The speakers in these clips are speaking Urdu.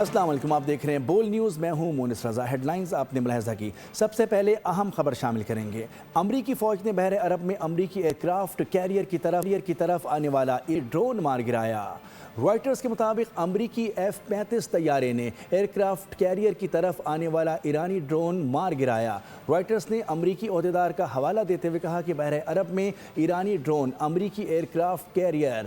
السلام علیکم، آپ دیکھ رہے ہیں بول نیوز، میں ہوں مونس رضا۔ ہیڈ لائنز آپ نے ملاحظہ کی۔ سب سے پہلے اہم خبر شامل کریں گے۔ امریکی فوج نے بحر عرب میں امریکی ایئرکرافٹ کیریئر کی طرف آنے والا ایک ڈرون مار گرایا۔ رائٹرز کے مطابق امریکی F-35 طیارے نے ایئرکرافٹ کیریئر کی طرف آنے والا ایرانی ڈرون مار گرایا۔ رائٹرز نے امریکی عہدیدار کا حوالہ دیتے ہوئے کہا کہ بحر عرب میں ایرانی ڈرون امریکی aircraft career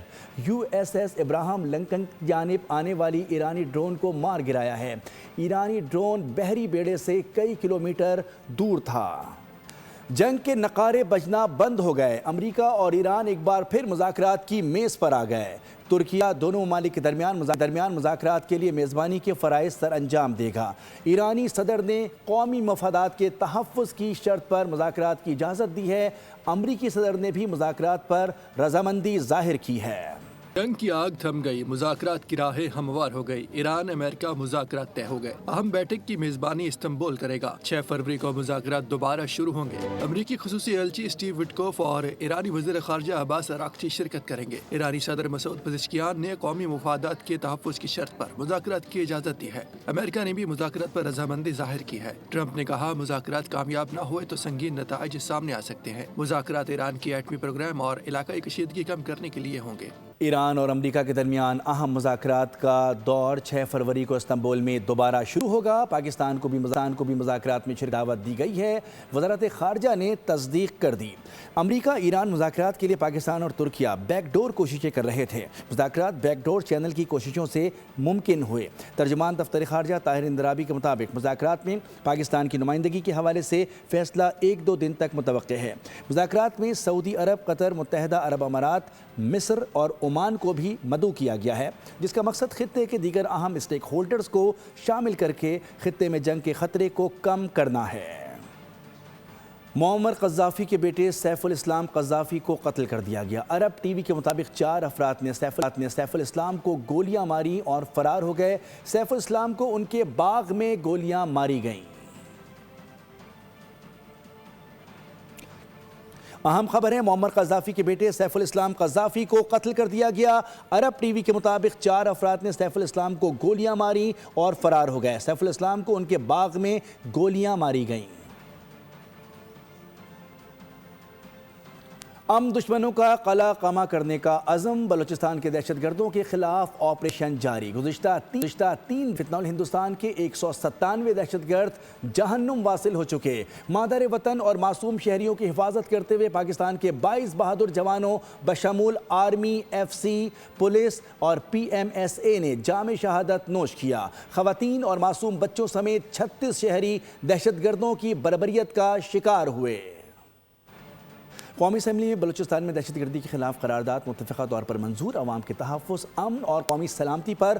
USS Abraham Lincoln کی جانب آنے والی ایرانی ڈرون کو مار گرایا ہے۔ ایرانی ڈرون بحری بیڑے سے کئی کلومیٹر دور تھا۔ جنگ کے نقارے بجنا بند ہو گئے۔ امریکہ اور ایران ایک بار پھر مذاکرات کی میز پر آ گئے۔ ترکیہ دونوں ممالک کے درمیان مذاکرات کے لیے میزبانی کے فرائض سر انجام دے گا۔ ایرانی صدر نے قومی مفادات کے تحفظ کی شرط پر مذاکرات کی اجازت دی ہے۔ امریکی صدر نے بھی مذاکرات پر رضامندی ظاہر کی ہے۔ جنگ کی آگ تھم گئی، مذاکرات کی راہیں ہموار ہو گئی۔ ایران امریکہ مذاکرات طے ہو گئے۔ اہم بیٹھک کی میزبانی استنبول کرے گا۔ 6 فروری کو مذاکرات دوبارہ شروع ہوں گے۔ امریکی خصوصی ایلچی اسٹیو وٹکوف اور ایرانی وزیر خارجہ عباس اراغچی شرکت کریں گے۔ ایرانی صدر مسعود پزشکیان نے قومی مفادات کے تحفظ کی شرط پر مذاکرات کی اجازت دی ہے۔ امریکہ نے بھی مذاکرات پر رضامندی ظاہر کی ہے۔ ٹرمپ نے کہا مذاکرات کامیاب نہ ہوئے تو سنگین نتائج سامنے آ سکتے ہیں۔ مذاکرات ایران کی ایٹمی پروگرام اور علاقائی کشیدگی کم کرنے کے لیے ہوں گے۔ ایران اور امریکہ کے درمیان اہم مذاکرات کا دور 6 فروری کو استنبول میں دوبارہ شروع ہوگا۔ پاکستان کو بھی مذاکرات میں دعوت دی گئی ہے۔ وزارت خارجہ نے تصدیق کر دی۔ امریکہ ایران مذاکرات کے لیے پاکستان اور ترکیہ بیک ڈور کوششیں کر رہے تھے۔ مذاکرات بیک ڈور چینل کی کوششوں سے ممکن ہوئے۔ ترجمان دفتر خارجہ طاہر اندرابی کے مطابق مذاکرات میں پاکستان کی نمائندگی کے حوالے سے فیصلہ 1-2 دن تک متوقع ہے۔ مذاکرات میں سعودی عرب، قطر، متحدہ عرب امارات، مصر اور عمان کو بھی مدعو کیا گیا ہے، جس کا مقصد خطے کے دیگر اہم اسٹیک ہولڈرز کو شامل کر کے خطے میں جنگ کے خطرے کو کم کرنا ہے۔ معمر قذافی کے بیٹے سیف الاسلام قذافی کو قتل کر دیا گیا۔ عرب ٹی وی کے مطابق 4 افراد نے سیف الاسلام کو گولیاں ماری اور فرار ہو گئے۔ سیف الاسلام کو ان کے باغ میں گولیاں ماری گئیں۔ اہم خبر ہے، معمر قذافی کے بیٹے سیف الاسلام قذافی کو قتل کر دیا گیا۔ عرب ٹی وی کے مطابق 4 افراد نے سیف الاسلام کو گولیاں ماری اور فرار ہو گئے۔ سیف الاسلام کو ان کے باغ میں گولیاں ماری گئیں۔ دشمنوں کا قلع قمع کرنے کا عزم، بلوچستان کے دہشت گردوں کے خلاف آپریشن جاری۔ گزشتہ 3 فتنہ ہندوستان کے 197 دہشت گرد جہنم واصل ہو چکے۔ مادر وطن اور معصوم شہریوں کی حفاظت کرتے ہوئے پاکستان کے 22 بہادر جوانوں بشمول آرمی، FC، پولیس اور PMSA نے جام شہادت نوش کیا۔ خواتین اور معصوم بچوں سمیت 36 شہری دہشت گردوں کی بربریت کا شکار ہوئے۔ قومی اسمبلی میں بلوچستان میں دہشت گردی کے خلاف قرارداد متفقہ طور پر منظور۔ عوام کے تحفظ، امن اور قومی سلامتی پر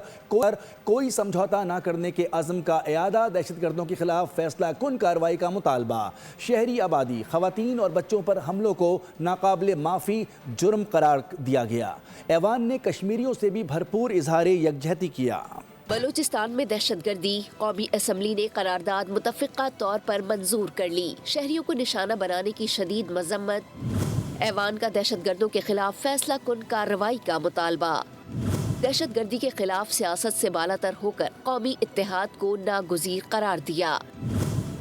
کوئی سمجھوتہ نہ کرنے کے عزم کا اعادہ۔ دہشت گردوں کے خلاف فیصلہ کن کارروائی کا مطالبہ۔ شہری آبادی، خواتین اور بچوں پر حملوں کو ناقابل معافی جرم قرار دیا گیا۔ ایوان نے کشمیریوں سے بھی بھرپور اظہار یکجہتی کیا۔ بلوچستان میں دہشت گردی، قومی اسمبلی نے قرارداد متفقہ طور پر منظور کر لی۔ شہریوں کو نشانہ بنانے کی شدید مذمت۔ ایوان کا دہشت گردوں کے خلاف فیصلہ کن کارروائی کا مطالبہ۔ دہشت گردی کے خلاف سیاست سے بالاتر ہو کر قومی اتحاد کو ناگزیر قرار دیا۔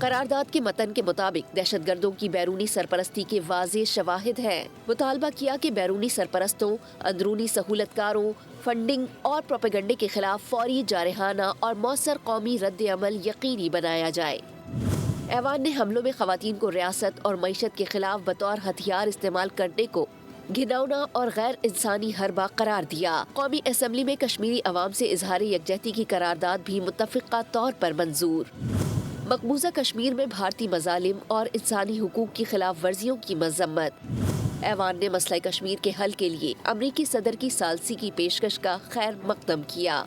قرارداد کے متن کے مطابق دہشت گردوں کی بیرونی سرپرستی کے واضح شواہد ہیں۔ مطالبہ کیا کہ بیرونی سرپرستوں، اندرونی سہولت کاروں، فنڈنگ اور پروپیگنڈے کے خلاف فوری، جارحانہ اور مؤثر قومی رد عمل یقینی بنایا جائے۔ ایوان نے حملوں میں خواتین کو ریاست اور معیشت کے خلاف بطور ہتھیار استعمال کرنے کو گھناؤنا اور غیر انسانی حربہ قرار دیا۔ قومی اسمبلی میں کشمیری عوام سے اظہار یکجہتی کی قرارداد بھی متفقہ طور پر منظور۔ مقبوضہ کشمیر میں بھارتی مظالم اور انسانی حقوق کی خلاف ورزیوں کی مذمت۔ ایوان نے مسئلہ کشمیر کے حل کے لیے امریکی صدر کی ثالثی کی پیشکش کا خیر مقدم کیا۔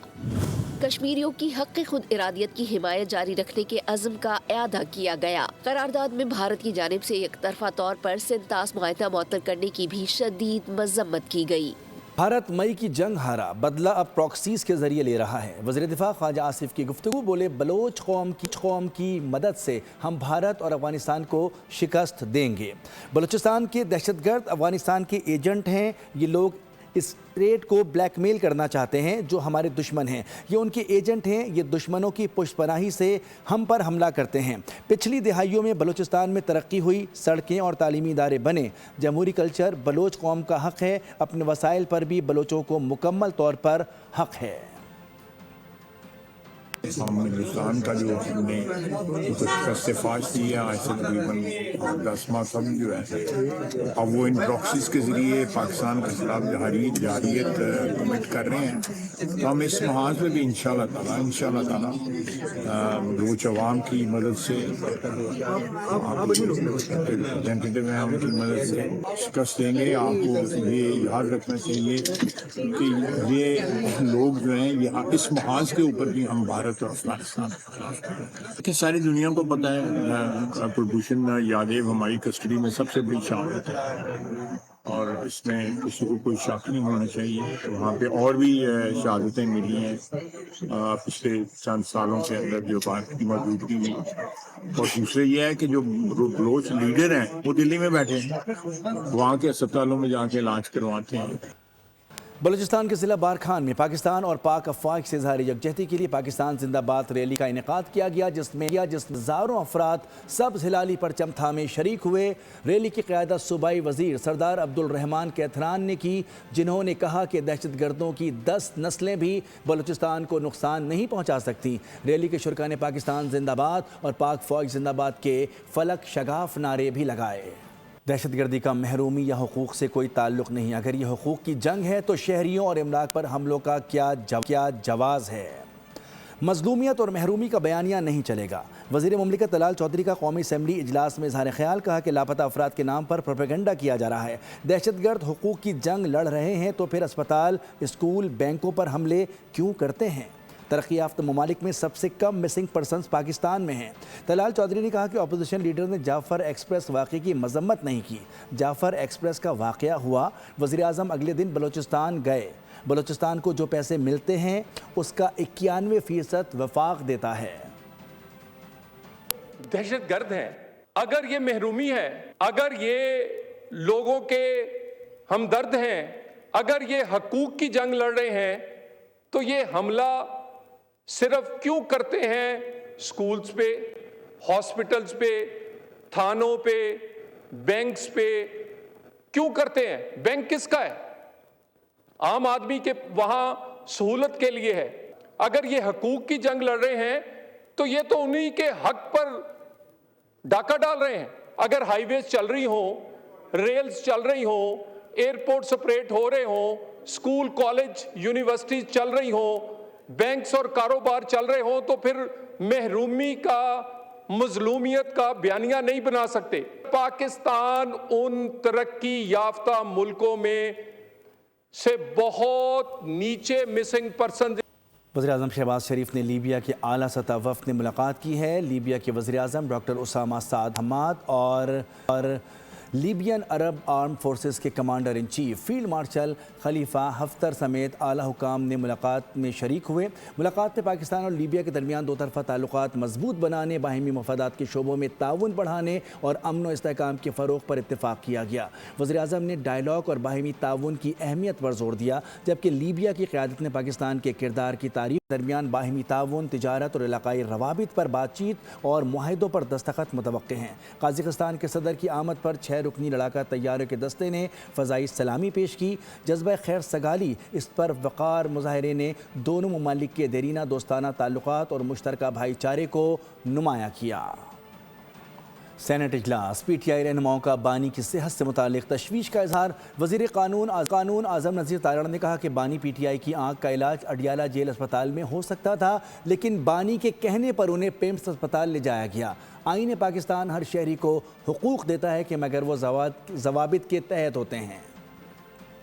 کشمیریوں کی حق خود ارادیت کی حمایت جاری رکھنے کے عزم کا اعادہ کیا گیا۔ قرارداد میں بھارت کی جانب سے یک طرفہ طور پر سنتاس معاہدہ معطل کرنے کی بھی شدید مذمت کی گئی۔ بھارت مئی کی جنگ ہارا، بدلہ اب پراکسیز کے ذریعے لے رہا ہے۔ وزیر دفاع خواجہ آصف کی گفتگو، بولے بلوچ قوم کی مدد سے ہم بھارت اور افغانستان کو شکست دیں گے۔ بلوچستان کے دہشت گرد افغانستان کے ایجنٹ ہیں۔ یہ لوگ اسٹیٹ کو بلیک میل کرنا چاہتے ہیں جو ہمارے دشمن ہیں، یہ ان کے ایجنٹ ہیں، یہ دشمنوں کی پشت پناہی سے ہم پر حملہ کرتے ہیں۔ پچھلی دہائیوں میں بلوچستان میں ترقی ہوئی، سڑکیں اور تعلیمی ادارے بنے، جمہوری کلچر بلوچ قوم کا حق ہے، اپنے وسائل پر بھی بلوچوں کو مکمل طور پر حق ہے۔ ہم ہندوستان کا جو ہم نے شکست فاش دی ہے آج سے تقریباً 10 ماہ قبل جو ہے، اب وہ ان پراکسیز کے ذریعے پاکستان کے خلاف جارحیت کمٹ کر رہے ہیں، تو ہم اس محاذ میں بھی انشاءاللہ تعالیٰ بلوچ عوام کی مدد سے، ریپرزینٹیٹیو ہیں ان کی مدد سے شکست دیں گے۔ آپ کو یہ یاد رکھنا چاہیے کہ یہ لوگ جو ہیں یہ اس محاذ کے اوپر بھی ہم بھارت اور افغانستان کہ ساری دنیا کو پتہ ہے کلبھوشن یادیو ہماری کسٹڈی میں سب سے بڑی شہادت ہے، اور اس میں کسی کو کوئی شک نہیں ہونا چاہیے۔ وہاں پہ اور بھی شہادتیں ملی ہیں پچھلے چند سالوں کے اندر جو بات کی موجودگی ہوئی، اور دوسرے یہ ہے کہ جو بلوچ لیڈر ہیں وہ دلی میں بیٹھے ہیں، وہاں کے اسپتالوں میں جا کے علاج کرواتے ہیں۔ بلوچستان کے ضلع بارکھان میں پاکستان اور پاک افواج سے اظہار یکجہتی کے لیے پاکستان زندہ باد ریلی کا انعقاد کیا گیا، جس میں ہزاروں افراد سبز ہلالی پرچم تھامے شریک ہوئے۔ ریلی کی قیادت صوبائی وزیر سردار عبدالرحمان کیتھران نے کی، جنہوں نے کہا کہ دہشت گردوں کی 10 نسلیں بھی بلوچستان کو نقصان نہیں پہنچا سکتی۔ ریلی کے شرکاء نے پاکستان زندہ باد اور پاک فوج زندہ باد کے فلک شگاف نعرے بھی لگائے۔ دہشت گردی کا محرومی یا حقوق سے کوئی تعلق نہیں، اگر یہ حقوق کی جنگ ہے تو شہریوں اور املاک پر حملوں کا کیا جواز ہے؟ مظلومیت اور محرومی کا بیانیہ نہیں چلے گا۔ وزیر مملکت طلال چودھری کا قومی اسمبلی اجلاس میں اظہار خیال، کہا کہ لاپتہ افراد کے نام پر پروپیگنڈا کیا جا رہا ہے۔ دہشت گرد حقوق کی جنگ لڑ رہے ہیں تو پھر اسپتال، اسکول، بینکوں پر حملے کیوں کرتے ہیں؟ ترقی یافتہ ممالک میں سب سے کم مسنگ پرسنز پاکستان میں ہیں۔ طلال چودھری نے کہا کہ اپوزیشن لیڈر نے جعفر ایکسپریس واقعے کی مذمت نہیں کی۔ جعفر ایکسپریس کا واقعہ ہوا، وزیراعظم اگلے دن بلوچستان گئے۔ بلوچستان کو جو پیسے ملتے ہیں اس کا 91% وفاق دیتا ہے۔ دہشت گرد ہیں، اگر یہ محرومی ہے، اگر یہ لوگوں کے ہمدرد ہیں، اگر یہ حقوق کی جنگ لڑ رہے ہیں، تو یہ حملہ صرف کیوں کرتے ہیں سکولز پہ، ہاسپٹلز پہ، تھانوں پہ، بینکس پہ کیوں کرتے ہیں؟ بینک کس کا ہے؟ عام آدمی کے وہاں سہولت کے لیے ہے۔ اگر یہ حقوق کی جنگ لڑ رہے ہیں تو یہ تو انہی کے حق پر ڈاکہ ڈال رہے ہیں۔ اگر ہائی ویز چل رہی ہوں، ریلز چل رہی ہوں، ایئرپورٹس آپریٹ ہو رہے ہوں، اسکول، کالج، یونیورسٹیز چل رہی ہوں، بینکس اور کاروبار چل رہے ہوں، تو پھر محرومی کا، مظلومیت کا بیانیہ نہیں بنا سکتے۔ پاکستان ان ترقی یافتہ ملکوں میں سے بہت نیچے مسنگ پرسن۔ وزیراعظم شہباز شریف نے لیبیا کے اعلیٰ سطح وفد نے ملاقات کی ہے۔ لیبیا کے وزیراعظم ڈاکٹر اسامہ سعد حماد اور لیبین عرب آرم فورسز کے commander in chief field marshal خلیفہ حفتر سمیت اعلیٰ حکام نے ملاقات میں شریک ہوئے۔ ملاقات میں پاکستان اور لیبیا کے درمیان دو طرفہ تعلقات مضبوط بنانے، باہمی مفادات کے شعبوں میں تعاون بڑھانے اور امن و استحکام کے فروغ پر اتفاق کیا گیا۔ وزیراعظم نے ڈائیلاگ اور باہمی تعاون کی اہمیت پر زور دیا، جبکہ لیبیا کی قیادت نے پاکستان کے کردار کی تعریف درمیان باہمی تعاون، تجارت اور علاقائی روابط پر بات چیت اور معاہدوں پر دستخط متوقع ہیں۔ قازقستان کے صدر کی آمد پر 6 رکنی لڑاکا طیاروں کے دستے نے فضائی سلامی پیش کی۔ جذبہ خیر سگالی اس پر وقار مظاہرے نے دونوں ممالک کے دیرینہ دوستانہ تعلقات اور مشترکہ بھائی چارے کو نمایاں کیا۔ سینٹ اجلاس، پی ٹی آئی رہنماؤں کا بانی کی صحت سے متعلق تشویش کا اظہار۔ وزیر قانون اعظم نذیر تارڑ نے کہا کہ بانی پی ٹی آئی کی آنکھ کا علاج اڈیالہ جیل اسپتال میں ہو سکتا تھا، لیکن بانی کے کہنے پر انہیں پیمز اسپتال لے جایا گیا۔ آئین پاکستان ہر شہری کو حقوق دیتا ہے کہ مگر وہ ضوابط کے تحت ہوتے ہیں۔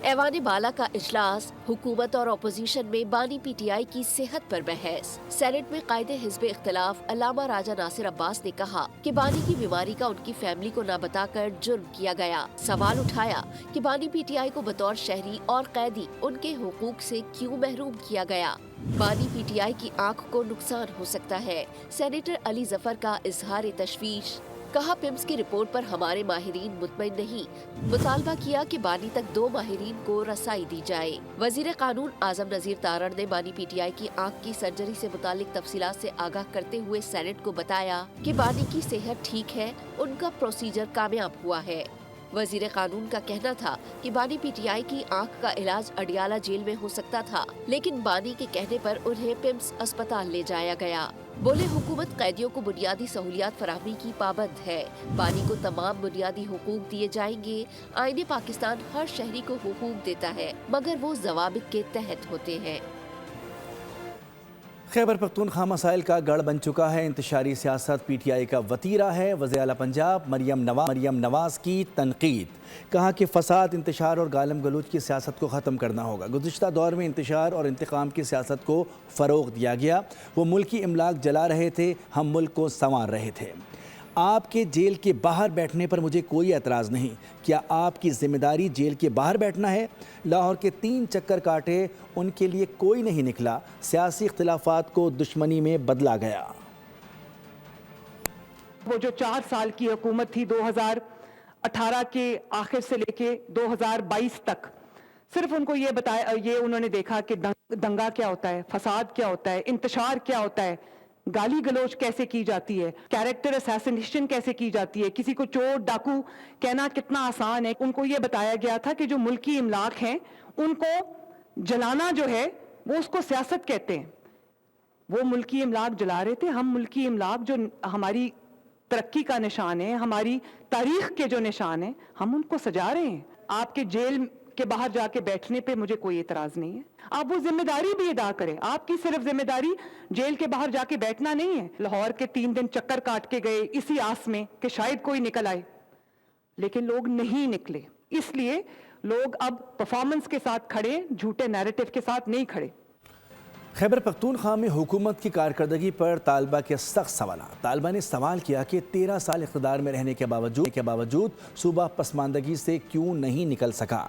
ایوان بالا کا اجلاس، حکومت اور اپوزیشن میں بانی پی ٹی آئی کی صحت پر بحث۔ سینٹ میں قائد حزب اختلاف علامہ راجہ ناصر عباس نے کہا کہ بانی کی بیماری کا ان کی فیملی کو نہ بتا کر جرم کیا گیا۔ سوال اٹھایا کہ بانی پی ٹی آئی کو بطور شہری اور قیدی ان کے حقوق سے کیوں محروم کیا گیا۔ بانی پی ٹی آئی کی آنکھ کو نقصان ہو سکتا ہے، سینیٹر علی ظفر کا اظہار تشویش۔ کہا پمس کی رپورٹ پر ہمارے ماہرین مطمئن نہیں، مطالبہ کیا کہ بانی تک 2 ماہرین کو رسائی دی جائے۔ وزیر قانون اعظم نذیر تارڑ نے بانی پی ٹی آئی کی آنکھ کی سرجری سے متعلق تفصیلات سے آگاہ کرتے ہوئے سینٹ کو بتایا کہ بانی کی صحت ٹھیک ہے، ان کا پروسیجر کامیاب ہوا ہے۔ وزیر قانون کا کہنا تھا کہ بانی پی ٹی آئی کی آنکھ کا علاج اڈیالہ جیل میں ہو سکتا تھا، لیکن بانی کے کہنے پر انہیں پمس اسپتال لے جایا گیا۔ بولے حکومت قیدیوں کو بنیادی سہولیات فراہمی کی پابند ہے، بانی کو تمام بنیادی حقوق دیے جائیں گے۔ آئین پاکستان ہر شہری کو حقوق دیتا ہے، مگر وہ ضوابط کے تحت ہوتے ہیں۔ خیبر پختونخوا مسائل کا گڑھ بن چکا ہے، انتشاری سیاست پی ٹی آئی کا وتیرہ ہے۔ وزیر اعلیٰ پنجاب مریم نواز کی تنقید، کہا کہ فساد، انتشار اور گالم گلوچ کی سیاست کو ختم کرنا ہوگا۔ گزشتہ دور میں انتشار اور انتقام کی سیاست کو فروغ دیا گیا، وہ ملکی املاک جلا رہے تھے، ہم ملک کو سنوار رہے تھے۔ آپ کے جیل کے باہر بیٹھنے پر مجھے کوئی اعتراض نہیں، کیا آپ کی ذمہ داری جیل کے باہر بیٹھنا ہے؟ لاہور کے 3 چکر کاٹے، ان کے لیے کوئی نہیں نکلا، سیاسی اختلافات کو دشمنی میں بدلا گیا۔ وہ جو 4 سال کی حکومت تھی 2018 کے آخر سے لے کے 2022 تک، صرف ان کو یہ بتایا، یہ انہوں نے دیکھا کہ دنگا کیا ہوتا ہے، فساد کیا ہوتا ہے، انتشار کیا ہوتا ہے، گالی گلوچ کیسے کی جاتی ہے، کیریکٹر اسیسنیشن کیسے کی جاتی ہے، کسی کو چور ڈاکو کہنا کتنا آسان ہے۔ ان کو یہ بتایا گیا تھا کہ جو ملکی املاک ہیں ان کو جلانا جو ہے وہ اس کو سیاست کہتے ہیں۔ وہ ملکی املاک جلا رہے تھے، ہم ملکی املاک جو ہماری ترقی کا نشان ہے، ہماری تاریخ کے جو نشان ہیں، ہم ان کو سجا رہے ہیں۔ آپ کے جیل کے باہر جا کے بیٹھنے پہ مجھے کوئی اعتراض نہیں ہے، آپ وہ ذمہ داری بھی ادا کریں۔ آپ کی صرف ذمہ داری جیل کے باہر جا کے بیٹھنا نہیں ہے۔ لاہور کے 3 دن چکر کاٹ کے گئے اسی آس میں کہ شاید کوئی نکل آئے، لیکن لوگ نہیں نکلے، اس لیے لوگ اب پرفارمنس کے ساتھ کھڑے، جھوٹے نیریٹو کے ساتھ نہیں کھڑے۔ خیبر پختونخوا میں حکومت کی کارکردگی پر طالبہ کے سخت سوالات۔ طالبہ نے سوال کیا کہ 13 سال اقتدار میں رہنے کے باوجود صوبہ پسماندگی سے کیوں نہیں نکل سکا؟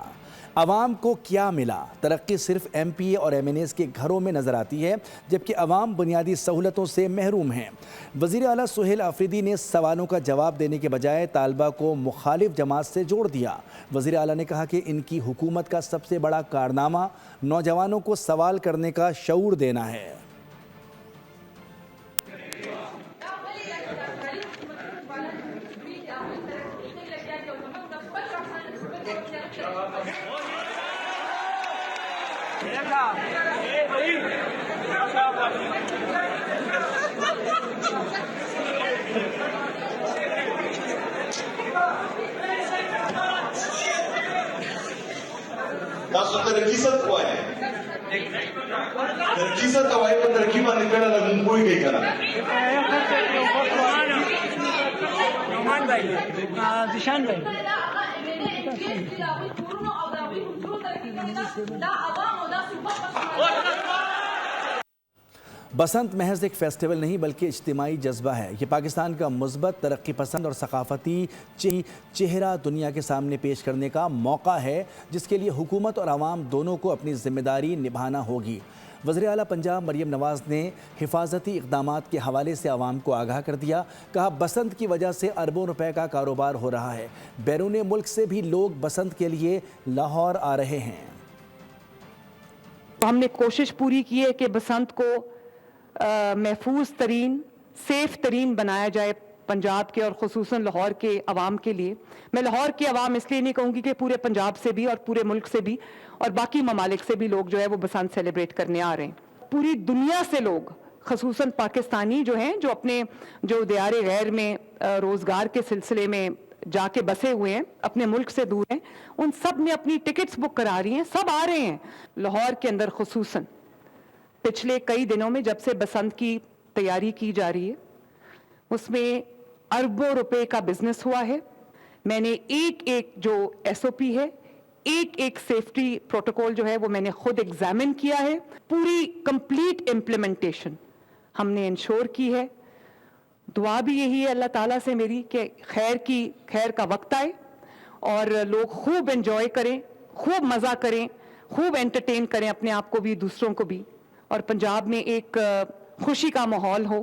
عوام کو کیا ملا؟ ترقی صرف ایم پی اے اور ایم این ایز کے گھروں میں نظر آتی ہے، جبکہ عوام بنیادی سہولتوں سے محروم ہیں۔ وزیر اعلیٰ سہیل آفریدی نے سوالوں کا جواب دینے کے بجائے طالبہ کو مخالف جماعت سے جوڑ دیا۔ وزیر اعلیٰ نے کہا کہ ان کی حکومت کا سب سے بڑا کارنامہ نوجوانوں کو سوال کرنے کا شعور دینا ہے۔ ترقی ست ہوا ہے، ترقی ست ہوا ہے، پر ترقی باندې کړه لګون کوئی کوي کنه نومان بھائی ذیشان بھائی بسنت محض ایک فیسٹیول نہیں بلکہ اجتماعی جذبہ ہے۔ یہ پاکستان کا مثبت، ترقی پسند اور ثقافتی چہرہ دنیا کے سامنے پیش کرنے کا موقع ہے، جس کے لیے حکومت اور عوام دونوں کو اپنی ذمہ داری نبھانا ہوگی۔ وزیر اعلیٰ پنجاب مریم نواز نے حفاظتی اقدامات کے حوالے سے عوام کو آگاہ کر دیا۔ کہا بسنت کی وجہ سے اربوں روپے کا کاروبار ہو رہا ہے، بیرون ملک سے بھی لوگ بسنت کے لیے لاہور آ رہے ہیں۔ ہم نے کوشش پوری کی ہے کہ بسنت کو محفوظ ترین، سیف ترین بنایا جائے پنجاب کے اور خصوصاً لاہور کے عوام کے لیے۔ میں لاہور کی عوام اس لیے نہیں کہوں گی کہ پورے پنجاب سے بھی اور پورے ملک سے بھی اور باقی ممالک سے بھی لوگ جو ہے وہ بسنت سیلیبریٹ کرنے آ رہے ہیں۔ پوری دنیا سے لوگ، خصوصاً پاکستانی جو ہیں، جو اپنے جو دیار غیر میں روزگار کے سلسلے میں جا کے بسے ہوئے ہیں، اپنے ملک سے دور ہیں، ان سب نے اپنی ٹکٹس بک کرا رہی ہیں، سب آ رہے ہیں۔ لاہور کے اندر خصوصاً پچھلے کئی دنوں میں جب سے بسنت کی تیاری کی جا رہی ہے، اس میں اربوں روپے کا بزنس ہوا ہے۔ میں نے ایک جو ایس او پی ہے، ایک سیفٹی پروٹوکول جو ہے وہ میں نے خود ایگزامن کیا ہے۔ پوری کمپلیٹ امپلیمنٹیشن ہم نے انشور کی ہے۔ دعا بھی یہی ہے اللہ تعالیٰ سے میری کہ خیر کا وقت آئے اور لوگ خوب انجوائے کریں، خوب مزہ کریں، خوب انٹرٹین کریں اپنے آپ کو بھی، دوسروں کو بھی، اور پنجاب میں ایک خوشی کا ماحول ہو۔